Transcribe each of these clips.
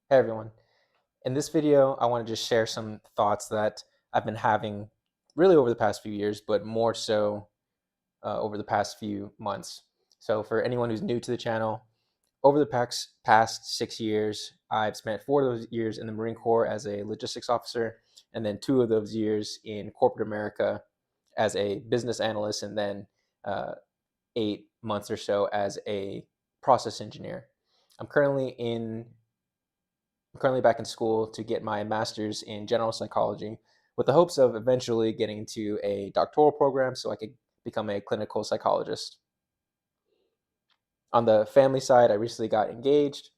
Hey everyone. In this video, I want to just share some thoughts that I've been having really over the past few years, but more so over the past few months. So, for anyone who's new to the channel, over the past 6 years, I've spent 4 of those years in the Marine Corps as a logistics officer, and then 2 of those years in corporate America as a business analyst, and then 8 months or so as a process engineer. I'm currently in I'm currently back in school to get my master's in general psychology with the hopes of eventually getting into a doctoral program so I could become a clinical psychologist. On the family side, I recently got engaged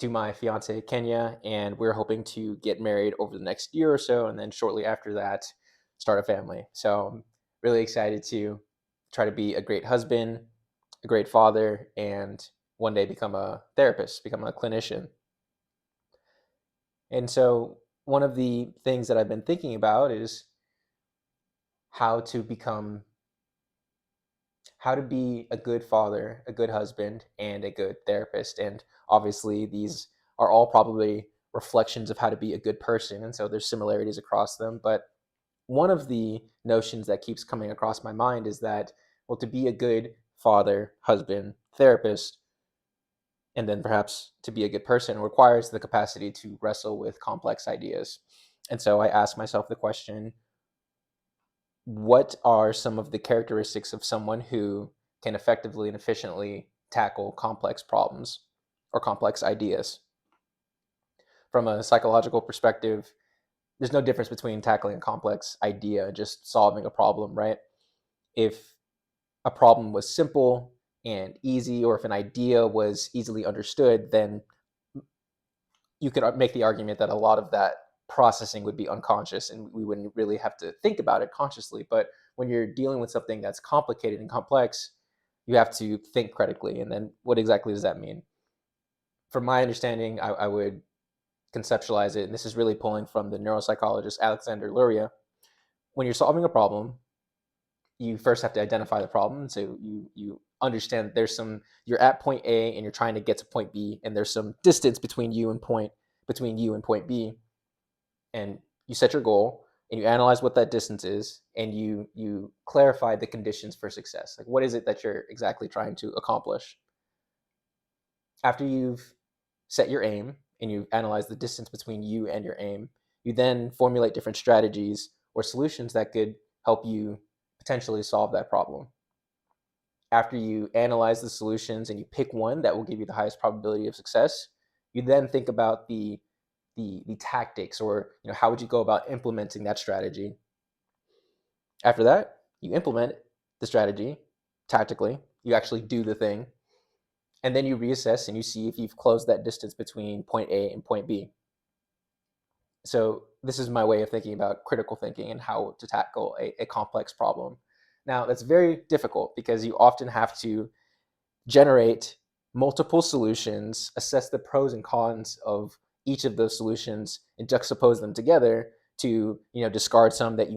to my fiance Kenya, and we're hoping to get married over the next year or so, and then shortly after that, start a family. So I'm really excited to try to be a great husband, a great father, and one day become a therapist, become a clinician. And so one of the things that I've been thinking about is how to become how to be a good father, a good husband, and a good therapist. And obviously these are all probably reflections of how to be a good person, and so there's similarities across them, but one of the notions that keeps coming across my mind is that, well, to be a good father, husband, therapist, and then perhaps to be a good person requires the capacity to wrestle with complex ideas. And so I ask myself the question, what are some of the characteristics of someone who can effectively and efficiently tackle complex problems or complex ideas? From a psychological perspective, there's no difference between tackling a complex idea and just solving a problem, right? If a problem was simple and easy, or if an idea was easily understood, then you could make the argument that a lot of that processing would be unconscious and we wouldn't really have to think about it consciously. But when you're dealing with something that's complicated and complex, you have to think critically. And then what exactly does that mean? From my understanding, I would conceptualize it, and this is really pulling from the neuropsychologist Alexander Luria. When you're solving a problem, you first have to identify the problem. So you understand that you're at point A and you're trying to get to point B, and there's some distance between you and point B, and you set your goal and you analyze what that distance is, and you clarify the conditions for success. Like, what is it that you're exactly trying to accomplish? After you've set your aim and you've analyzed the distance between you and your aim, you then formulate different strategies or solutions that could help you potentially solve that problem. After you analyze the solutions and you pick one that will give you the highest probability of success, you then think about the tactics, or how would you go about implementing that strategy. After that, you implement the strategy tactically. You actually do the thing, and then you reassess and you see if you've closed that distance between point A and point B. So this is my way of thinking about critical thinking and how to tackle a complex problem. Now, that's very difficult because you often have to generate multiple solutions, assess the pros and cons of each of those solutions, and juxtapose them together to discard some that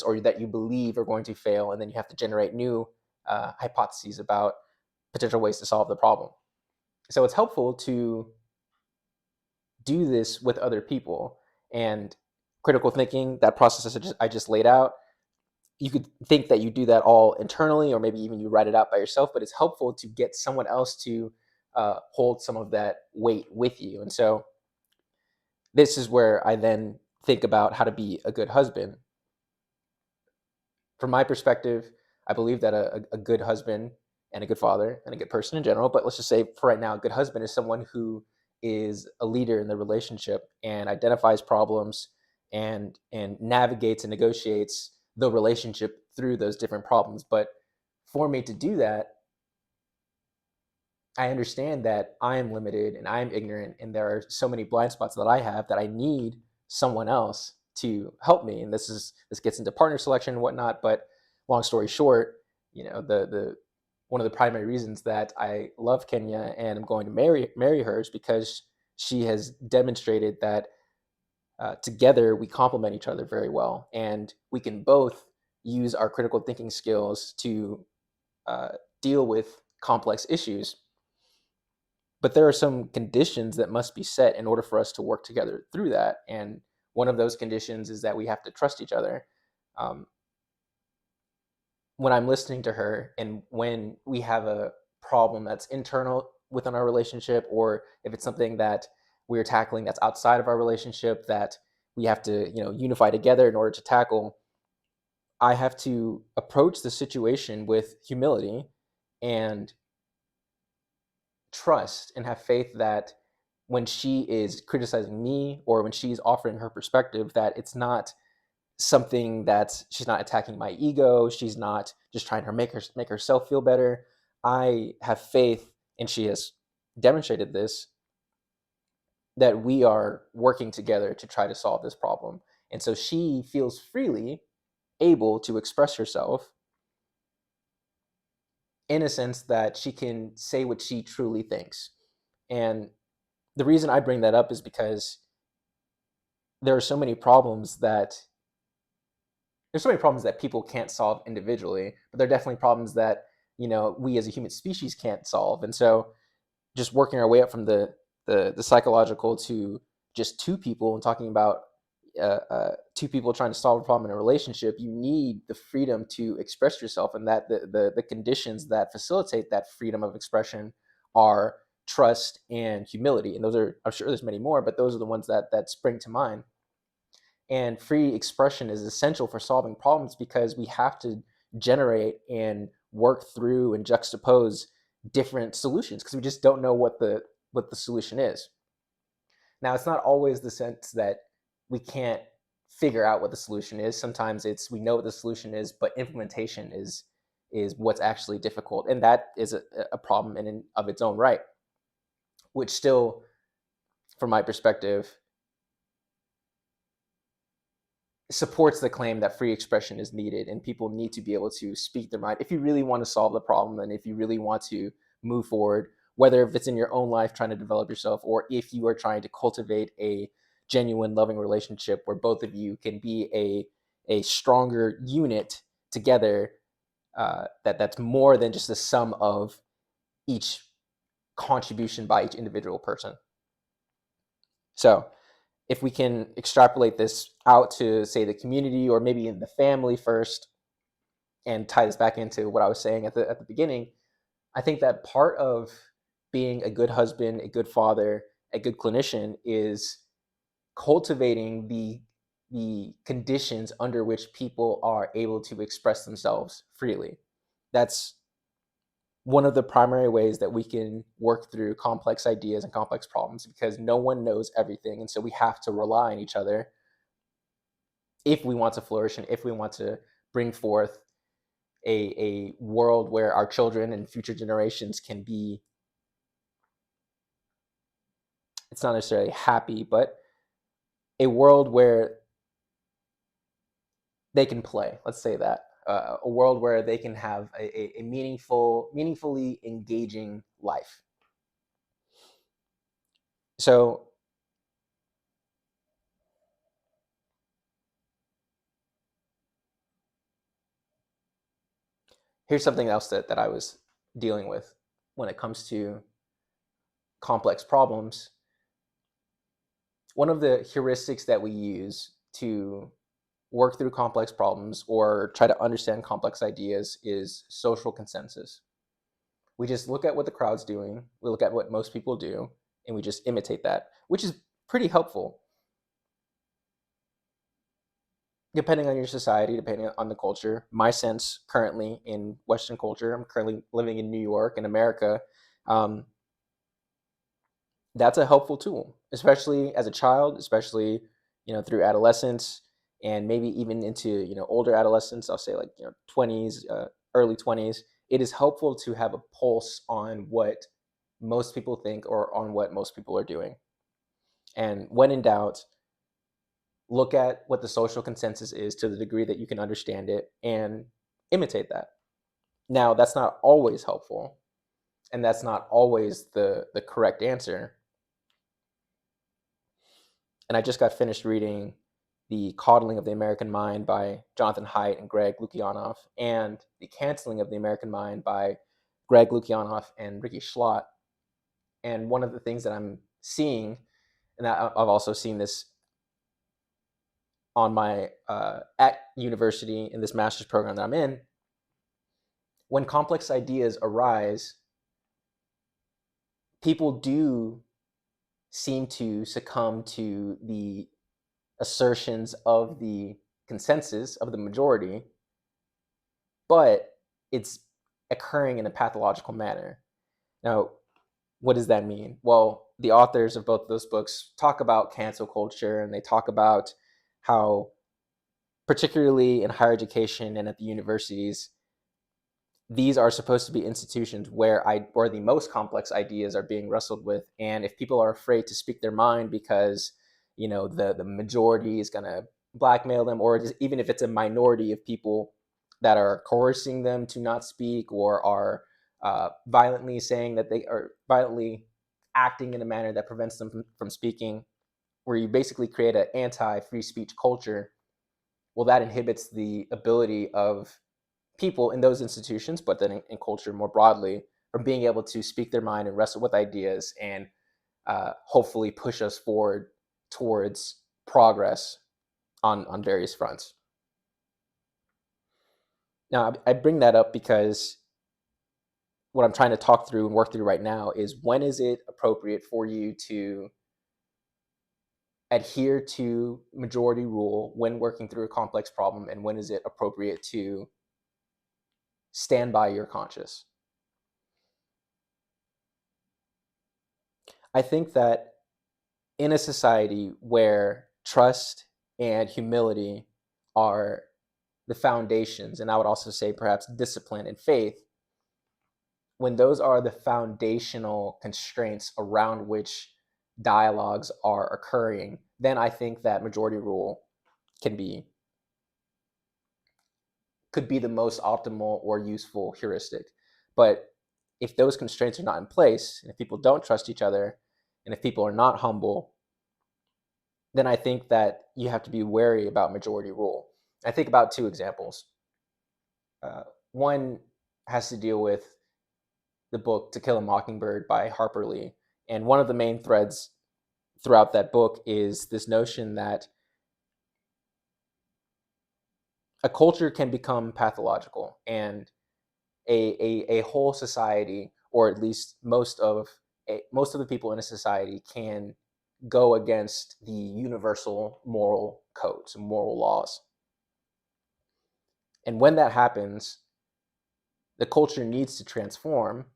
or that you believe are going to fail, and then you have to generate new hypotheses about potential ways to solve the problem. So it's helpful to do this with other people. And critical thinking, that process I just laid out, you could think that you do that all internally, or maybe even you write it out by yourself, but it's helpful to get someone else to hold some of that weight with you. And so this is where I then think about how to be a good husband. From my perspective, I believe that a good husband and a good father and a good person in general, but let's just say for right now, a good husband is someone who is a leader in the relationship and identifies problems and navigates and negotiates the relationship through those different problems. But for me to do that, I understand that I am limited and I am ignorant, and there are so many blind spots that I have that I need someone else to help me. And this gets into partner selection and whatnot. But long story short, the one of the primary reasons that I love Kenya and I'm going to marry her is because she has demonstrated that together we complement each other very well, and we can both use our critical thinking skills to uh, deal with complex issues. But there are some conditions that must be set in order for us to work together through that. And one of those conditions is that we have to trust each other. Um, when I'm listening to her and when we have a problem that's internal within our relationship, or if it's something that we're tackling that's outside of our relationship that we have to, unify together in order to tackle, I have to approach the situation with humility and trust and have faith that when she is criticizing me or when she's offering her perspective, that it's not something that she's not attacking my ego, she's not just trying to make herself feel better. I have faith, and she has demonstrated this, that we are working together to try to solve this problem. And so she feels freely able to express herself in a sense that she can say what she truly thinks. And the reason I bring that up is because there are so many problems that there's so many problems that people can't solve individually, but there are definitely problems that we as a human species can't solve. And so just working our way up from the psychological to just two people and talking about two people trying to solve a problem in a relationship, you need the freedom to express yourself, and that the conditions that facilitate that freedom of expression are trust and humility. And those are, I'm sure there's many more, but those are the ones that spring to mind. And free expression is essential for solving problems because we have to generate and work through and juxtapose different solutions because we just don't know what the solution is. Now, it's not always the sense that we can't figure out what the solution is. Sometimes it's we know what the solution is, but implementation is what's actually difficult, and that is a problem in of its own right, which still, from my perspective, supports the claim that free expression is needed and people need to be able to speak their mind if you really want to solve the problem and if you really want to move forward, whether if it's in your own life trying to develop yourself or if you are trying to cultivate a genuine loving relationship where both of you can be a stronger unit together, that's more than just the sum of each contribution by each individual person. So if we can extrapolate this out to, say, the community or maybe in the family first, and tie this back into what I was saying at the beginning, I think that part of being a good husband, a good father, a good clinician is cultivating the conditions under which people are able to express themselves freely. That's one of the primary ways that we can work through complex ideas and complex problems because no one knows everything. And so we have to rely on each other if we want to flourish and if we want to bring forth a world where our children and future generations can be, it's not necessarily happy, but a world where they can play. Let's say that. A world where they can have a meaningfully engaging life. So here's something else that I was dealing with when it comes to complex problems. One of the heuristics that we use to work through complex problems or try to understand complex ideas is social consensus. We just look at what the crowd's doing, we look at what most people do, and we just imitate that, which is pretty helpful. Depending on your society, depending on the culture, my sense currently in Western culture, I'm currently living in New York in America, um, that's a helpful tool, especially as a child, especially through adolescence and maybe even into older adolescence. I'll say like 20s, early 20s. It is helpful to have a pulse on what most people think or on what most people are doing. And when in doubt, look at what the social consensus is to the degree that you can understand it and imitate that. Now, that's not always helpful, and that's not always the correct answer. And I just got finished reading The Coddling of the American Mind by Jonathan Haidt and Greg Lukianoff, and The Canceling of the American Mind by Greg Lukianoff and Ricky Schlott. And one of the things that I'm seeing, and I've also seen this on my at university in this master's program that I'm in, when complex ideas arise, people do seem to succumb to the assertions of the consensus of the majority, but it's occurring in a pathological manner. Now, what does that mean? Well, the authors of both of those books talk about cancel culture, and they talk about how, particularly in higher education and at the universities, these are supposed to be institutions where the most complex ideas are being wrestled with. And if people are afraid to speak their mind because the majority is going to blackmail them, or just, even if it's a minority of people that are coercing them to not speak, or are violently saying that they are violently acting in a manner that prevents them from speaking, where you basically create an anti-free speech culture, well, that inhibits the ability of people in those institutions, but then in culture more broadly, from being able to speak their mind and wrestle with ideas, and hopefully push us forward towards progress on various fronts. Now, I bring that up because what I'm trying to talk through and work through right now is, when is it appropriate for you to adhere to majority rule when working through a complex problem, and when is it appropriate to stand by your conscience? I think that in a society where trust and humility are the foundations, and I would also say perhaps discipline and faith, when those are the foundational constraints around which dialogues are occurring, then I think that majority rule can be could be the most optimal or useful heuristic. But if those constraints are not in place, and if people don't trust each other, and if people are not humble, then I think that you have to be wary about majority rule. I think about two examples. One has to deal with the book To Kill a Mockingbird by Harper Lee. And one of the main threads throughout that book is this notion that a culture can become pathological, and a whole society, or at least most of the people in a society, can go against the universal moral codes and moral laws. And when that happens, the culture needs to transform,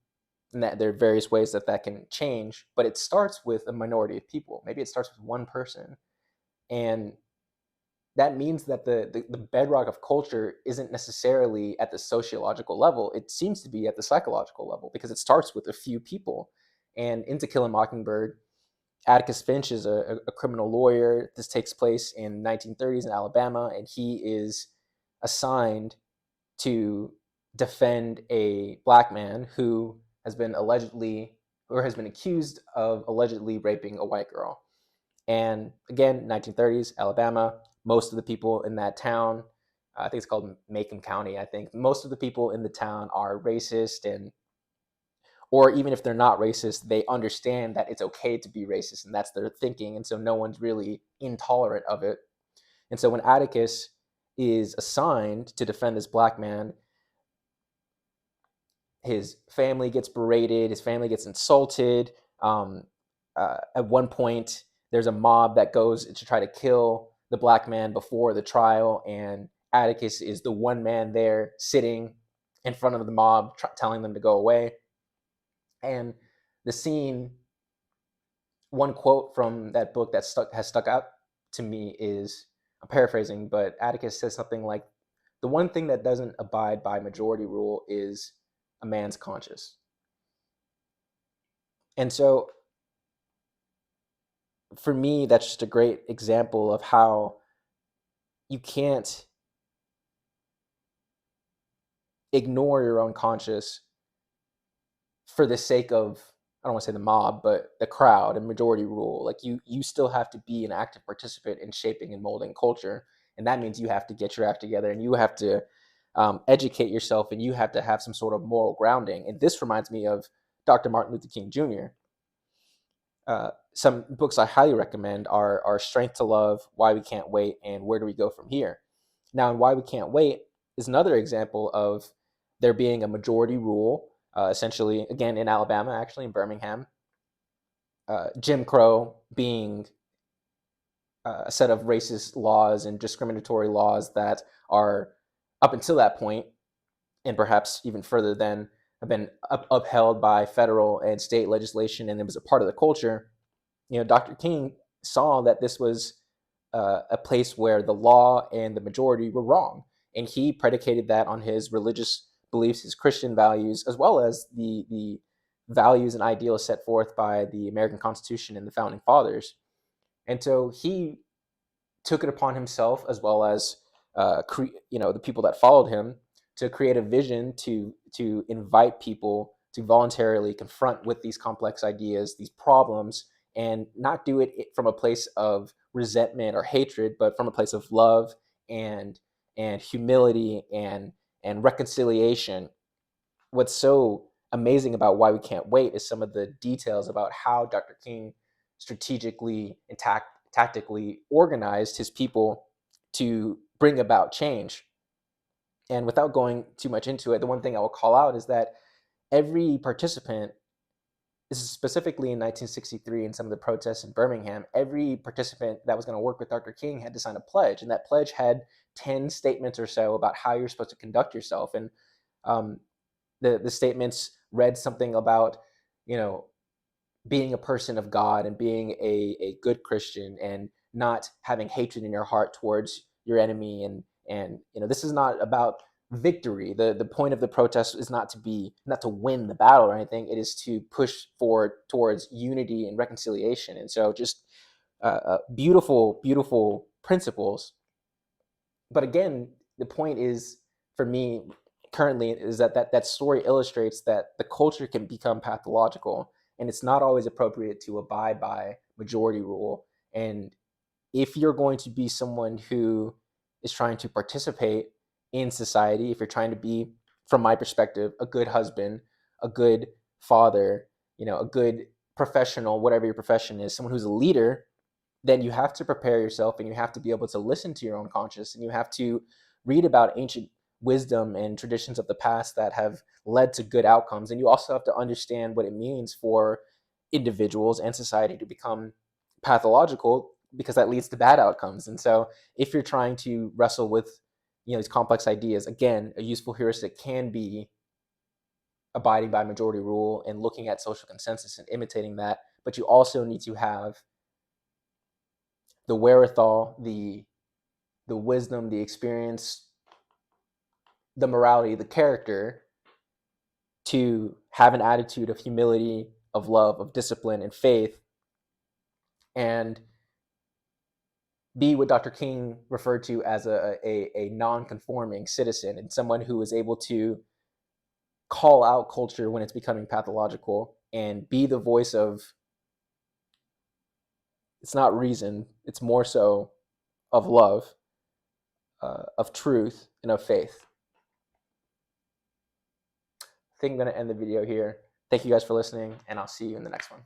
and that there are various ways that that can change, but it starts with a minority of people. Maybe it starts with one person. And that means that the bedrock of culture isn't necessarily at the sociological level. It seems to be at the psychological level, because it starts with a few people. And in To Kill a Mockingbird, Atticus Finch is a criminal lawyer. This takes place in 1930s in Alabama, and he is assigned to defend a black man who has been accused of allegedly raping a white girl. And again, 1930s Alabama, most of the people in that town, I think it's called Macomb County, I think most of the people in the town are racist, and or even if they're not racist, they understand that it's okay to be racist, and that's their thinking, and so no one's really intolerant of it. And so when Atticus is assigned to defend this black man, his family gets berated, his family gets insulted. At one point, there's a mob that goes to try to kill the black man before the trial, and Atticus is the one man there sitting in front of the mob, telling them to go away. And the scene, one quote from that book that has stuck out to me is, I'm paraphrasing, but Atticus says something like, "The one thing that doesn't abide by majority rule is a man's conscience." And so for me, that's just a great example of how you can't ignore your own conscience for the sake of, I don't want to say the mob, but the crowd and majority rule. Like, you still have to be an active participant in shaping and molding culture. And that means you have to get your act together, and you have to educate yourself, and you have to have some sort of moral grounding. And this reminds me of Dr. Martin Luther King Jr. some books I highly recommend are Strength to Love, Why We Can't Wait, and Where Do We Go From Here. Now, in Why We Can't Wait is another example of there being a majority rule, essentially, again, in Alabama, actually, in Birmingham, Jim Crow being a set of racist laws and discriminatory laws that are, up until that point, and perhaps even further then, have been upheld by federal and state legislation, and it was a part of the culture. Dr. King saw that this was a place where the law and the majority were wrong, and he predicated that on his religious beliefs, his Christian values, as well as the values and ideals set forth by the American Constitution and the founding fathers. And so he took it upon himself, as well as the people that followed him, to create a vision to invite people to voluntarily confront with these complex ideas, these problems, and not do it from a place of resentment or hatred, but from a place of love and humility and reconciliation. What's so amazing about Why We Can't Wait is some of the details about how Dr. King strategically and tactically organized his people to bring about change. And without going too much into it, the one thing I will call out is that every participant, this is specifically in 1963 in some of the protests in Birmingham, every participant that was going to work with Dr. King had to sign a pledge. And that pledge had 10 statements or so about how you're supposed to conduct yourself. And um, the statements read something about, you know, being a person of God and being a good Christian and not having hatred in your heart towards your enemy. And this is not about victory. The point of the protest is not to win the battle or anything. It is to push forward towards unity and reconciliation. And so just beautiful, beautiful principles. But again, the point is, for me currently, is that story illustrates that the culture can become pathological, and it's not always appropriate to abide by majority rule. And if you're going to be someone who is trying to participate in society, if you're trying to be, from my perspective, a good husband, a good father, a good professional, whatever your profession is, someone who's a leader, then you have to prepare yourself, and you have to be able to listen to your own conscience, and you have to read about ancient wisdom and traditions of the past that have led to good outcomes. And you also have to understand what it means for individuals and society to become pathological, because that leads to bad outcomes. And so if you're trying to wrestle with these complex ideas, again, a useful heuristic can be abiding by majority rule and looking at social consensus and imitating that. But you also need to have the wherewithal, the wisdom, the experience, the morality, the character to have an attitude of humility, of love, of discipline, and faith, and be what Dr. King referred to as a non-conforming citizen, and someone who is able to call out culture when it's becoming pathological and be the voice of, it's not reason, it's more so of love, of truth, and of faith. I think I'm going to end the video here. Thank you guys for listening, and I'll see you in the next one.